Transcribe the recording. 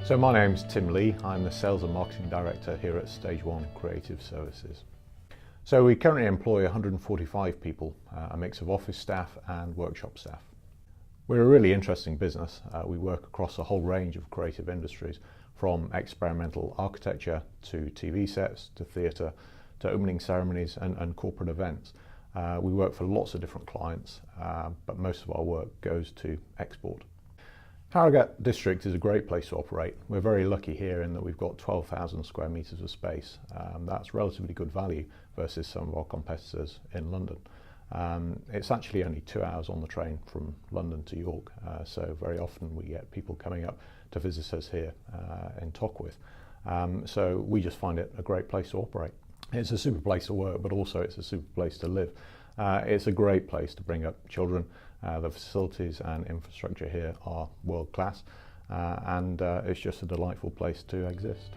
So my name's Tim Lee. I'm the Sales and Marketing Director here at Stage 1 Creative Services. So we currently employ 145 people, a mix of office staff and workshop staff. We're a really interesting business. We work across a whole range of creative industries, from experimental architecture to TV sets to theatre to opening ceremonies and corporate events. We work for lots of different clients, but most of our work goes to export. Harrogate district is a great place to operate. We're very lucky here in that we've got 12,000 square metres of space. That's relatively good value versus some of our competitors in London. It's actually only 2 hours on the train from London to York, so very often we get people coming up to visit us here in Tockwith. So we just find it a great place to operate. It's a super place to work, but also it's a super place to live. It's a great place to bring up children. The facilities and infrastructure here are world class, and it's just a delightful place to exist.